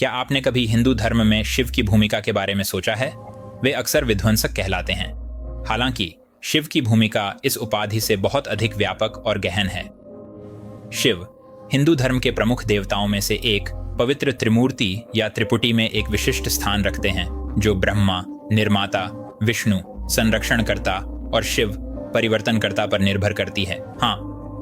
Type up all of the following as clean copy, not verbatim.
क्या आपने कभी हिंदू धर्म में शिव की भूमिका के बारे में सोचा है? वे अक्सर विध्वंसक कहलाते हैं। हालांकि शिव की भूमिका इस उपाधि से बहुत अधिक व्यापक और गहन है। शिव हिंदू धर्म के प्रमुख देवताओं में से एक पवित्र त्रिमूर्ति या त्रिपुटी में एक विशिष्ट स्थान रखते हैं, जो ब्रह्मा, निर्माता, विष्णु, संरक्षणकर्ता और शिव, परिवर्तनकर्ता पर निर्भर करती है। हाँ,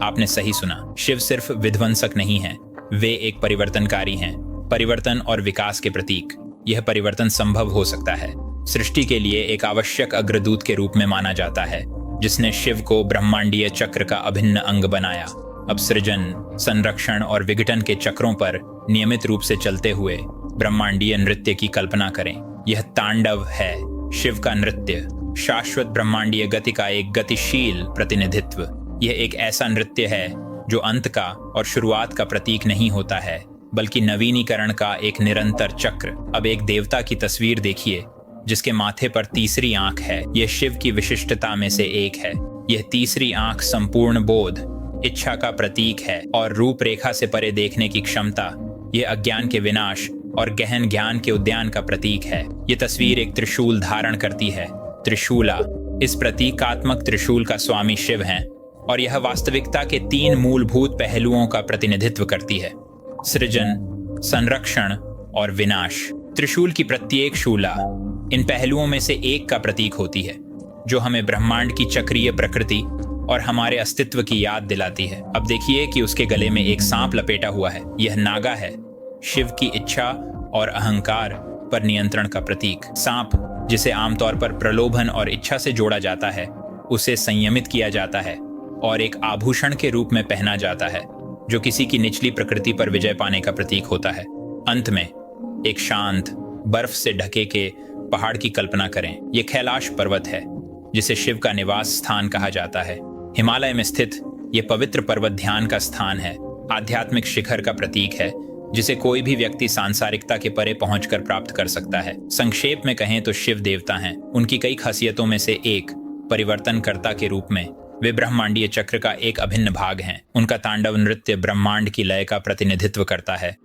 आपने सही सुना। शिव सिर्फ विध्वंसक नहीं है, वे एक परिवर्तनकारी हैं, परिवर्तन और विकास के प्रतीक। यह परिवर्तन संभव हो सकता है सृष्टि के लिए एक आवश्यक अग्रदूत के रूप में माना जाता है, जिसने शिव को ब्रह्मांडीय चक्र का अभिन्न अंग बनाया। अब सृजन, संरक्षण और विघटन के चक्रों पर नियमित रूप से चलते हुए ब्रह्मांडीय नृत्य की कल्पना करें। यह तांडव है, शिव का नृत्य, शाश्वत ब्रह्मांडीय गति का एक गतिशील प्रतिनिधित्व। यह एक ऐसा नृत्य है जो अंत का और शुरुआत का प्रतीक नहीं होता है, बल्कि नवीनीकरण का एक निरंतर चक्र। अब एक देवता की तस्वीर देखिए जिसके माथे पर तीसरी आंख है। यह शिव की विशिष्टता में से एक है। यह तीसरी आंख संपूर्ण बोध, इच्छा का प्रतीक है और रूपरेखा से परे देखने की क्षमता। यह अज्ञान के विनाश और गहन ज्ञान के उद्यान का प्रतीक है। यह तस्वीर एक त्रिशूल धारण करती है। त्रिशूला इस प्रतीकात्मक त्रिशूल का स्वामी शिव हैं और यह वास्तविकता के 3 मूलभूत पहलुओं का प्रतिनिधित्व करती है: सृजन, संरक्षण और विनाश। त्रिशूल की प्रत्येक शूला इन पहलुओं में से एक का प्रतीक होती है, जो हमें ब्रह्मांड की चक्रीय प्रकृति और हमारे अस्तित्व की याद दिलाती है। अब देखिए कि उसके गले में एक सांप लपेटा हुआ है। यह नागा है, शिव की इच्छा और अहंकार पर नियंत्रण का प्रतीक। सांप, जिसे आमतौर पर प्रलोभन और इच्छा से जोड़ा जाता है, उसे संयमित किया जाता है और एक आभूषण के रूप में पहना जाता है, जो किसी की निचली प्रकृति पर विजय पाने का प्रतीक होता है। अंत में एक शांत, बर्फ से ढके के पहाड़ की कल्पना करें। यह कैलाश पर्वत है, जिसे शिव का निवास स्थान कहा जाता है। हिमालय में स्थित यह पवित्र पर्वत ध्यान का स्थान है, आध्यात्मिक शिखर का प्रतीक है, जिसे कोई भी व्यक्ति सांसारिकता के परे पहुंचकर प्राप्त कर सकता है। संक्षेप में कहें तो शिव देवता हैं। उनकी कई खासियतों में से एक, परिवर्तनकर्ता के रूप में वे ब्रह्मांडीय चक्र का एक अभिन्न भाग हैं। उनका तांडव नृत्य ब्रह्मांड की लय का प्रतिनिधित्व करता है।